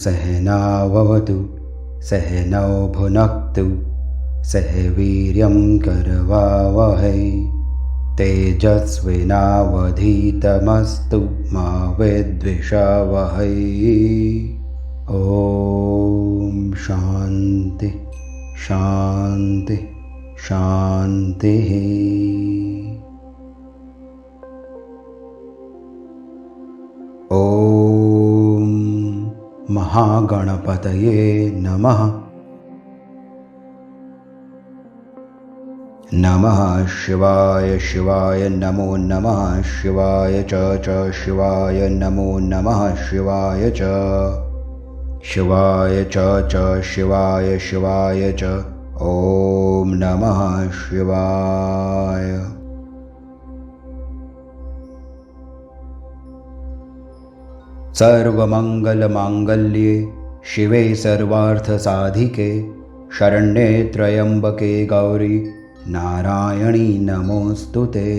सहनाववतु सहनौ भुनक्तु सह वीर्यं करवावहै तेजस्विनावधीतमस्तु मा विद्विषावहै। ॐ शान्ति शान्ति शान्तिः। ॐ महागणपतये नमः। नमः शिवाय शिवाय नमो नमः शिवाय च शिवाय नमो नमः शिवाय च शिवाय च शिवाय शिवाय च ॐ नमः शिवाय। सर्वमङ्गलमाङ्गल्ये शिवे सर्वार्थसाधिके शरण्ये त्र्यम्बके गौरी नारायणी नमोऽस्तुते।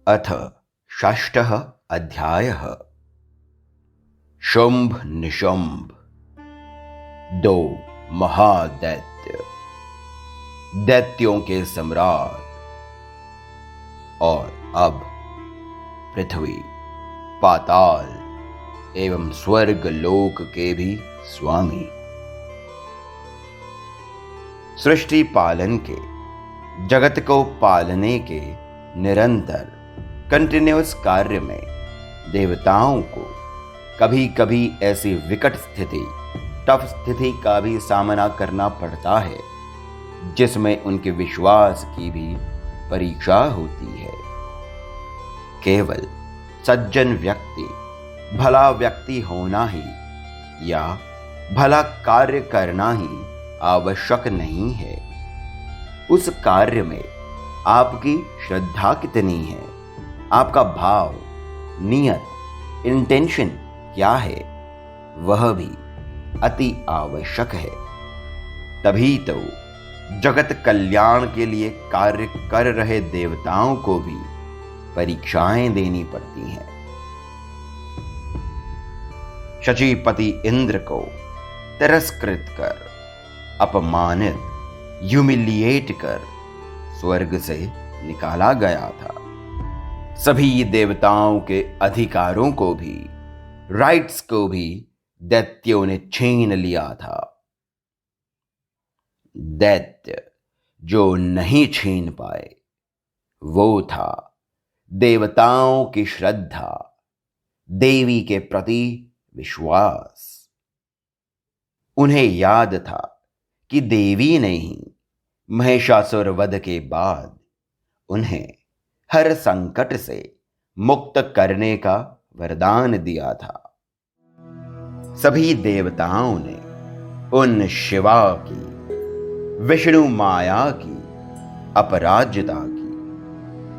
अथ षष्ठः अध्यायः। शुंभ निशुंभ, दो महादैत्य, दैत्यों के सम्राट और अब पृथ्वी, पाताल एवं स्वर्ग लोक के भी स्वामी। सृष्टि पालन के, जगत को पालने के निरंतर कंटिन्यूअस कार्य में देवताओं को कभी कभी ऐसी विकट स्थिति, टफ स्थिति का भी सामना करना पड़ता है जिसमें उनके विश्वास की भी परीक्षा होती है। केवल सज्जन व्यक्ति, भला व्यक्ति होना ही या भला कार्य करना ही आवश्यक नहीं है। उस कार्य में आपकी श्रद्धा कितनी है, आपका भाव, नियत, इंटेंशन क्या है, वह भी अति आवश्यक है। तभी तो जगत कल्याण के लिए कार्य कर रहे देवताओं को भी परीक्षाएं देनी पड़ती हैं। शचीपति इंद्र को तिरस्कृत कर, अपमानित, ह्यूमिलिएट कर स्वर्ग से निकाला गया था। सभी देवताओं के अधिकारों को भी, राइट्स को भी दैत्यों ने छीन लिया था। दैत्य जो नहीं छीन पाए वो था देवताओं की श्रद्धा, देवी के प्रति विश्वास। उन्हें याद था कि देवी ने ही महिषासुर वध के बाद उन्हें हर संकट से मुक्त करने का वरदान दिया था। सभी देवताओं ने उन शिवा की, विष्णु माया की, अपराजिता की,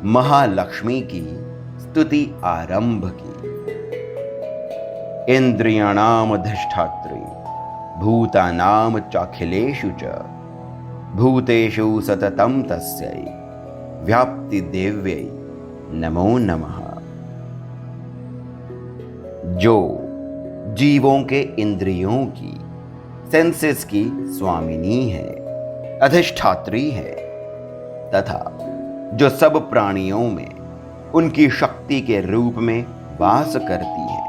महालक्ष्मी की स्तुति आरंभ की। इंद्रियाणाम अधिष्ठात्री भूतानाम चाखिलेषु च भूतेषु सततं तस्यै व्याप्ति देव्यै नमो नमः। जो जीवों के इंद्रियों की, सेंसेस की स्वामिनी है, अधिष्ठात्री है तथा जो सब प्राणियों में उनकी शक्ति के रूप में वास करती है,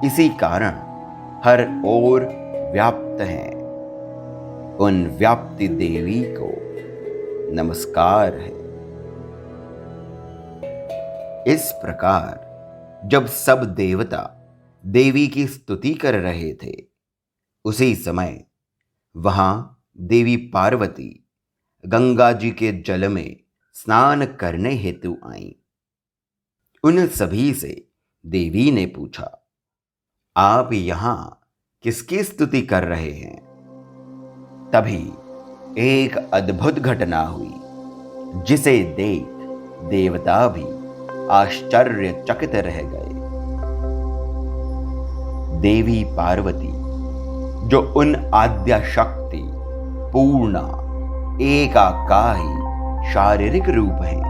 इसी कारण हर ओर व्याप्त हैं, उन व्याप्ति देवी को नमस्कार है। इस प्रकार जब सब देवता देवी की स्तुति कर रहे थे, उसी समय वहां देवी पार्वती गंगा जी के जल में स्नान करने हेतु आईं। उन सभी से देवी ने पूछा, आप यहां किसकी स्तुति कर रहे हैं? तभी एक अद्भुत घटना हुई जिसे देख देवता भी आश्चर्यचकित रह गए। देवी पार्वती जो उन आद्या शक्ति, पूर्णा, एकाकाही शारीरिक रूप हैं,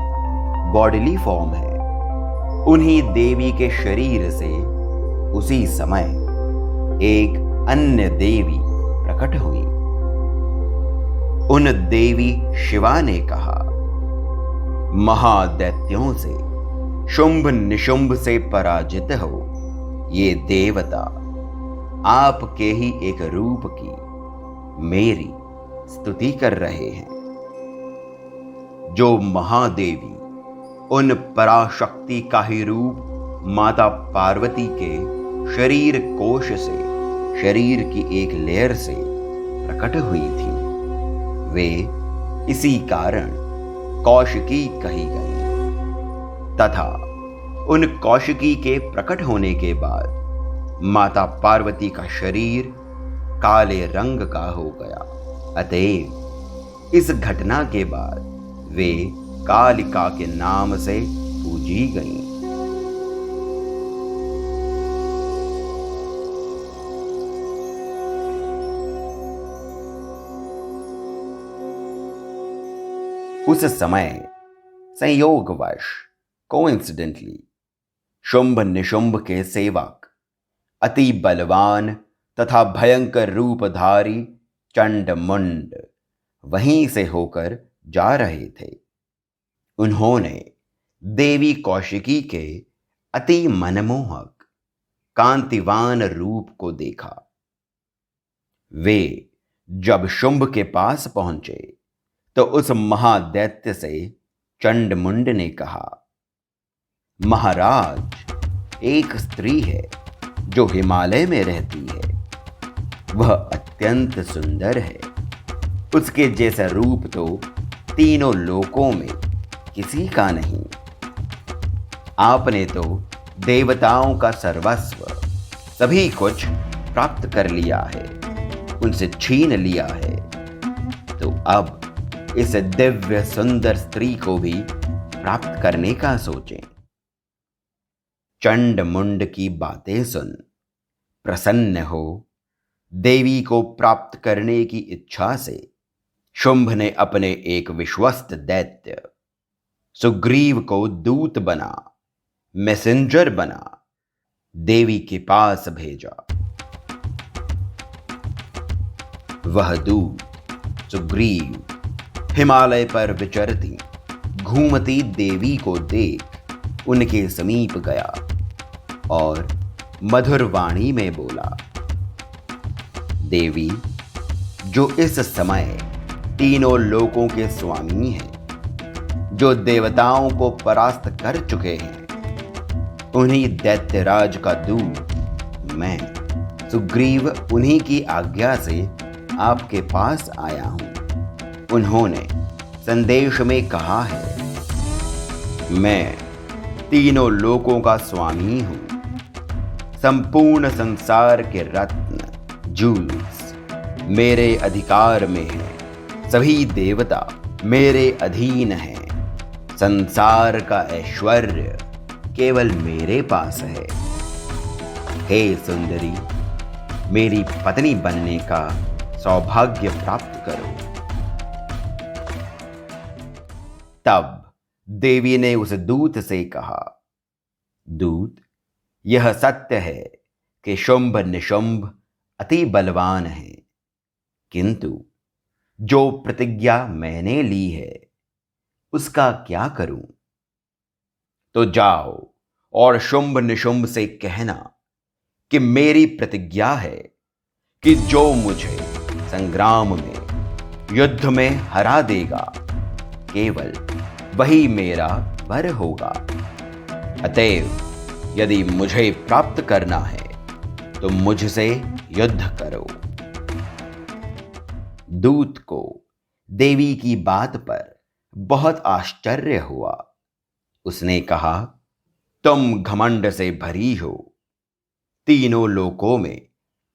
बॉडीली फॉर्म है, उन्हीं देवी के शरीर से उसी समय एक अन्य देवी प्रकट हुई। उन देवी शिवा ने कहा, महादैत्यों से शुंभ निशुंभ से पराजित हो ये देवता आपके ही एक रूप की मेरी स्तुति कर रहे हैं। जो महादेवी उन पराशक्ति का ही रूप माता पार्वती के शरीर कोश से, शरीर की एक लेयर से प्रकट हुई थी, वे इसी कारण कौशिकी कही गई तथा उन कौशिकी के प्रकट होने के बाद माता पार्वती का शरीर काले रंग का हो गया। अतएव इस घटना के बाद वे कालिका के नाम से पूजी गईं। उस समय संयोगवश कोइंसिडेंटली शुंभ निशुंभ के सेवक अति बलवान तथा भयंकर रूपधारी चंडमुंड वहीं से होकर जा रहे थे। उन्होंने देवी कौशिकी के अति मनमोहक कांतिवान रूप को देखा। वे जब शुंभ के पास पहुंचे तो उस महादैत्य से चंडमुंड ने कहा, महाराज, एक स्त्री है जो हिमालय में रहती है। वह अत्यंत सुंदर है। उसके जैसा रूप तो तीनों लोकों में किसी का नहीं। आपने तो देवताओं का सर्वस्व सभी कुछ प्राप्त कर लिया है, उनसे छीन लिया है, तो अब इस दिव्य सुंदर स्त्री को भी प्राप्त करने का सोचें। चंडमुंड की बातें सुन प्रसन्न हो देवी को प्राप्त करने की इच्छा से शुंभ ने अपने एक विश्वस्त दैत्य सुग्रीव को दूत बना, मैसेंजर बना देवी के पास भेजा। वह दूत सुग्रीव हिमालय पर विचरती घूमती देवी को देख उनके समीप गया और मधुर वाणी में बोला, देवी, जो इस समय तीनों लोकों के स्वामी हैं, जो देवताओं को परास्त कर चुके हैं, उन्हीं दैत्यराज का दूत मैं सुग्रीव उन्हीं की आज्ञा से आपके पास आया हूं। उन्होंने संदेश में कहा है, मैं तीनों लोकों का स्वामी हूं। संपूर्ण संसार के रत्न जूल्स मेरे अधिकार में हैं। सभी देवता मेरे अधीन हैं। संसार का ऐश्वर्य केवल मेरे पास है। हे सुंदरी, मेरी पत्नी बनने का सौभाग्य प्राप्त करो। तब देवी ने उस दूत से कहा, दूत, यह सत्य है कि शुंभ निशुंभ अति बलवान है, किंतु जो प्रतिज्ञा मैंने ली है उसका क्या करूं? तो जाओ और शुंभ निशुंभ से कहना कि मेरी प्रतिज्ञा है कि जो मुझे संग्राम में, युद्ध में हरा देगा, केवल वही मेरा वर होगा। अतएव यदि मुझे प्राप्त करना है तो मुझसे युद्ध करो। दूत को देवी की बात पर बहुत आश्चर्य हुआ। उसने कहा, तुम घमंड से भरी हो। तीनों लोकों में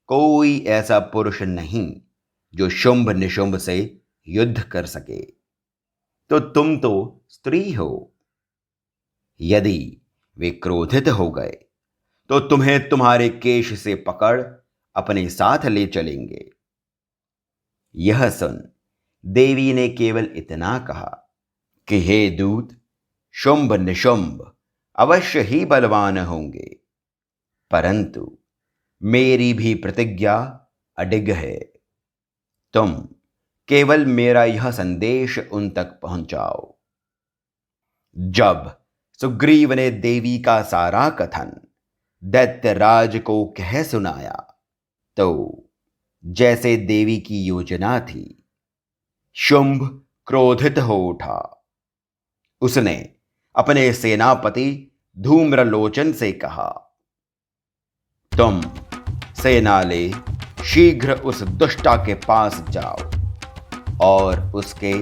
कोई ऐसा पुरुष नहीं जो शुंभ निशुंभ से युद्ध कर सके, तो तुम तो स्त्री हो। यदि वे क्रोधित हो गए तो तुम्हें तुम्हारे केश से पकड़ अपने साथ ले चलेंगे। यह सुन देवी ने केवल इतना कहा कि हे दूत, शुंभ निशुंभ अवश्य ही बलवान होंगे, परंतु मेरी भी प्रतिज्ञा अडिग है। तुम केवल मेरा यह संदेश उन तक पहुंचाओ। जब सुग्रीव ने देवी का सारा कथन दैत्यराज को कह सुनाया तो जैसे देवी की योजना थी, शुंभ क्रोधित हो उठा। उसने अपने सेनापति धूम्रलोचन से कहा, तुम सेना ले शीघ्र उस दुष्टा के पास जाओ और उसके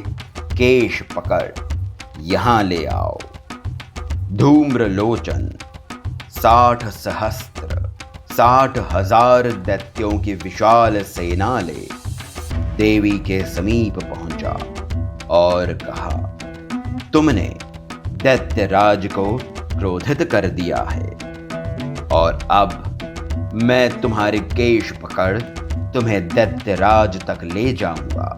केश पकड़ यहां ले आओ। धूम्रलोचन 60 सहस्त्र 60,000 दैत्यों की विशाल सेना ले देवी के समीप पहुंचा और कहा, तुमने दैत्यराज को क्रोधित कर दिया है और अब मैं तुम्हारे केश पकड़ तुम्हें दैत्यराज तक ले जाऊंगा।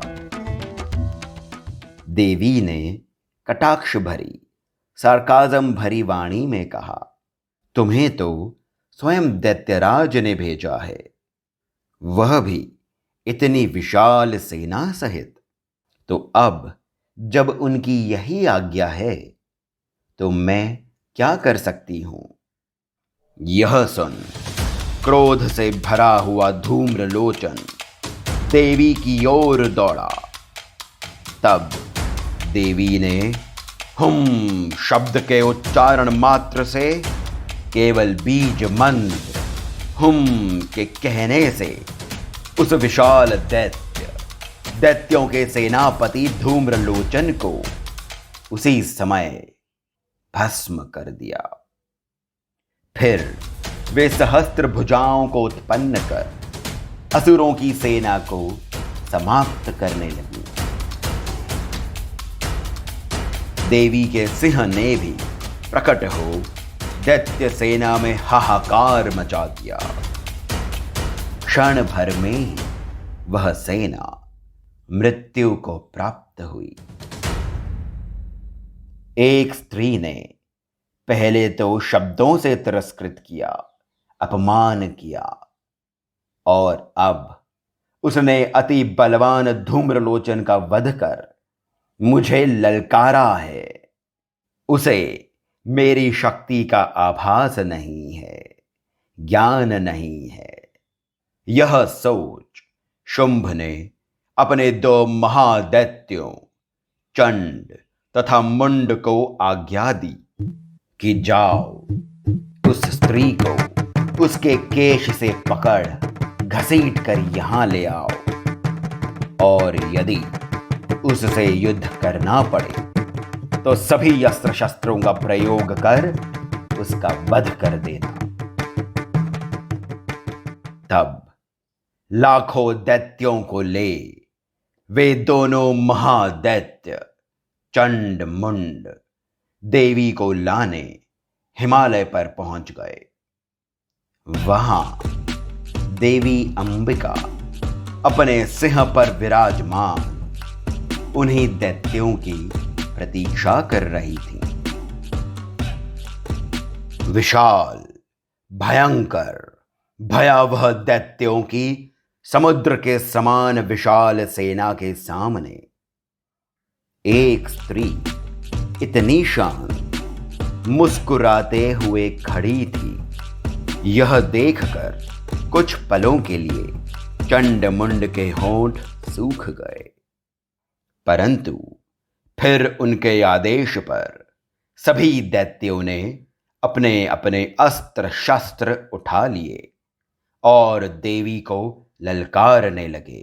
देवी ने कटाक्ष भरी, सार्काज़म भरी वाणी में कहा, तुम्हें तो स्वयं दैत्यराज ने भेजा है, वह भी इतनी विशाल सेना सहित। तो अब जब उनकी यही आज्ञा है तो मैं क्या कर सकती हूं? यह सुन क्रोध से भरा हुआ धूम्रलोचन देवी की ओर दौड़ा। तब देवी ने हुम शब्द के उच्चारण मात्र से, केवल बीज मंत्र हुम के कहने से उस विशाल दैत्यों के सेनापति धूम्रलोचन को उसी समय भस्म कर दिया। फिर वे सहस्त्र भुजाओं को उत्पन्न कर असुरों की सेना को समाप्त करने लगी। देवी के सिंह ने भी प्रकट हो दैत्य सेना में हाहाकार मचा दिया। क्षण भर में ही वह सेना मृत्यु को प्राप्त हुई। एक स्त्री ने पहले तो शब्दों से तिरस्कृत किया, अपमान किया, और अब उसने अति बलवान धूम्रलोचन का वध कर मुझे ललकारा है। उसे मेरी शक्ति का आभास नहीं है, ज्ञान नहीं है। यह सोच शुंभ ने अपने 2 महादैत्यों चंड तथा मुंड को आज्ञा दी कि जाओ उस स्त्री को उसके केश से पकड़ घसीट कर यहां ले आओ, और यदि उससे युद्ध करना पड़े तो सभी अस्त्र शस्त्रों का प्रयोग कर उसका वध कर देना। तब लाखों दैत्यों को ले वे दोनों महादैत्य चंड मुंड देवी को लाने हिमालय पर पहुंच गए। वहां देवी अंबिका अपने सिंह पर विराजमान उन्हीं दैत्यों की प्रतीक्षा कर रही थी। विशाल, भयंकर, भयावह दैत्यों की समुद्र के समान विशाल सेना के सामने एक स्त्री इतनी शांत मुस्कुराते हुए खड़ी थी। यह देखकर कुछ पलों के लिए चंड मुंड के होंठ सूख गए, परंतु फिर उनके आदेश पर सभी दैत्यों ने अपने अपने अस्त्र शस्त्र उठा लिए और देवी को ललकारने लगे।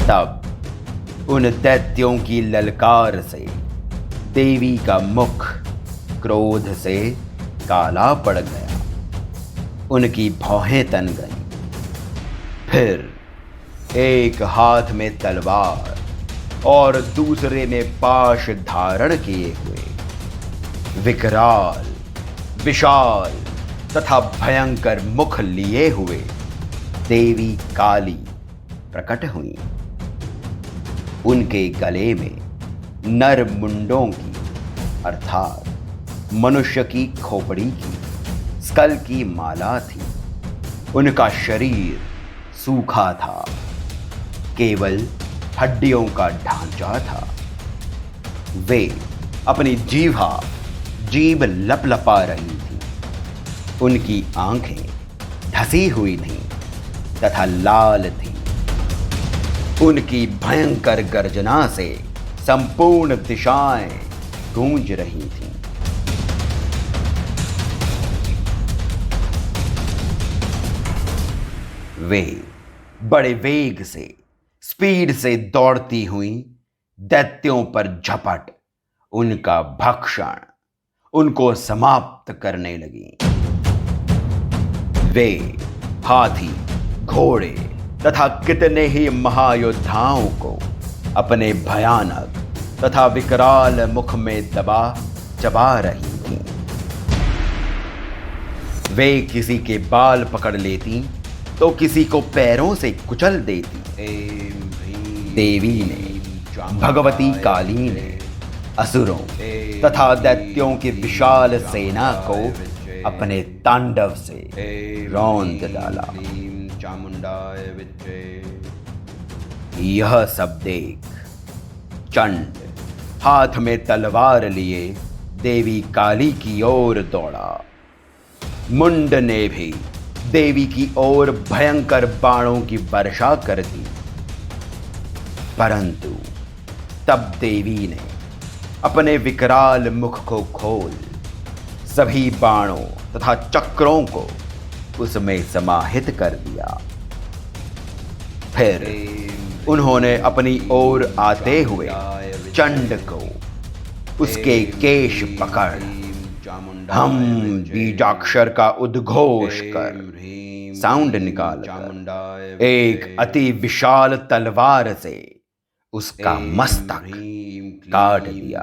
तब उन दैत्यों की ललकार से देवी का मुख क्रोध से काला पड़ गया, उनकी भौहें तन गईं। फिर एक हाथ में तलवार और दूसरे में पाश धारण किए हुए विकराल, विशाल तथा भयंकर मुख लिए हुए देवी काली प्रकट हुई। उनके गले में नर मुंडों की अर्थात मनुष्य की खोपड़ी की स्कल की माला थी। उनका शरीर सूखा था, केवल हड्डियों का ढांचा था। वे अपनी जीभ लपलपा रही थी। उनकी आंखें धसी हुई थीं तथा लाल थीं। उनकी भयंकर गर्जना से संपूर्ण दिशाएं गूंज रही थीं। वे बड़े वेग से, स्पीड से दौड़ती हुई दैत्यों पर झपट उनका भक्षण, उनको समाप्त करने लगी। वे हाथी, घोड़े तथा कितने ही महायोद्धाओं को अपने भयानक तथा विकराल मुख में दबा चबा रही थीं। वे किसी के बाल पकड़ लेती तो किसी को पैरों से कुचल देती। देवी ने, भगवती काली ने असुरों तथा दैत्यों की विशाल सेना को अपने तांडव से रौंद डाला। यह सब देख चंड हाथ में तलवार लिए देवी काली की ओर दौड़ा। मुंड ने भी देवी की ओर भयंकर बाणों की वर्षा कर दी, परंतु तब देवी ने अपने विकराल मुख को खोल सभी बाणों तथा चक्रों को उसमें समाहित कर दिया। फिर उन्होंने अपनी ओर आते हुए चंड को उसके केश पकड़ हम बीजाक्षर का उद्घोष कर साउंड निकाल कर एक अति विशाल तलवार से उसका मस्तक काट दिया।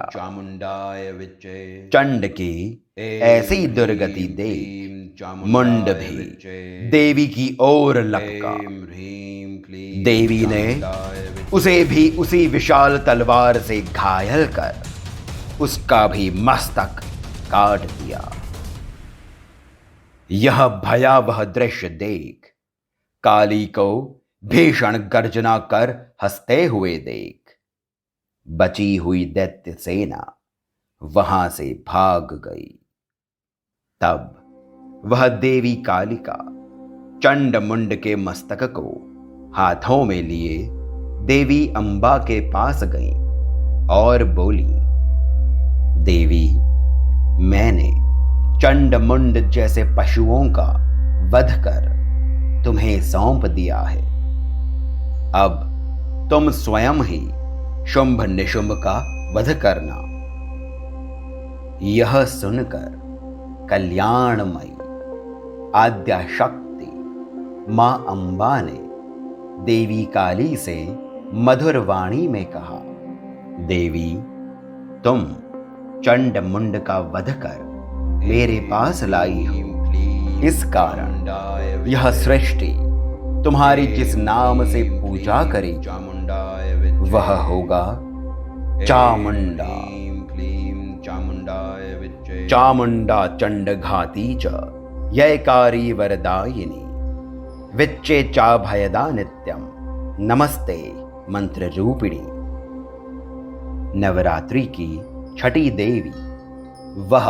चंड की ऐसी दुर्गति देख मुंड भी देवी की ओर लपका। देवी ने उसे भी उसी विशाल तलवार से घायल कर उसका भी मस्तक काट दिया। यह भयावह दृश्य देख काली को भीषण गर्जना कर हंसते हुए देख बची हुई दैत्य सेना वहां से भाग गई। तब वह देवी कालिका चंड मुंड के मस्तक को हाथों में लिए देवी अंबा के पास गई और बोली, देवी, मैंने चंड मुंड जैसे पशुओं का वध कर तुम्हें सौंप दिया है। अब तुम स्वयं ही शुंभ निशुंभ का वध करना। यह सुनकर कल्याणमयी आद्या शक्ति मां अंबा ने देवी काली से मधुर वाणी में कहा, देवी, तुम चंड मुंड का वध कर मेरे पास लाई हो। इस कारण यह सृष्टि तुम्हारी जिस नाम से पूजा करेगी वह होगा चामुंडा। चामुंडा चंड घाती च ययकारी वरदायिनी विच्चे चा भयदा नित्यम नमस्ते मंत्र रूपिणी। नवरात्रि की छठी देवी, वह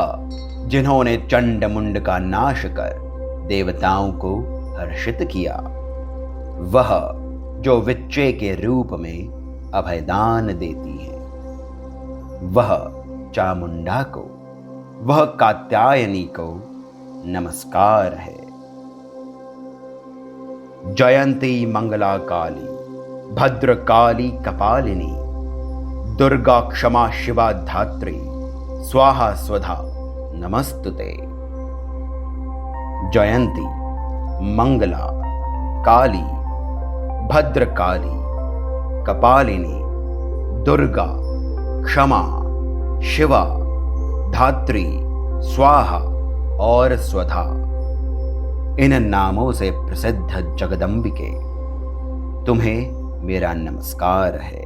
जिन्होंने चंड मुंड का नाश कर देवताओं को हर्षित किया, वह जो विच्चे के रूप में अभयदान देती है, वह चामुंडा को, वह कात्यायनी को नमस्कार है। जयंती मंगला काली भद्रकाली कपालिनी दुर्गा क्षमा शिवा धात्री स्वाहा स्वधा नमस्तुते। जयंती मंगला काली भद्रकाली कपालिनी दुर्गा क्षमा शिवा धात्री स्वाहा और स्वधा, इन नामों से प्रसिद्ध जगदंबिके, तुम्हें मेरा नमस्कार है।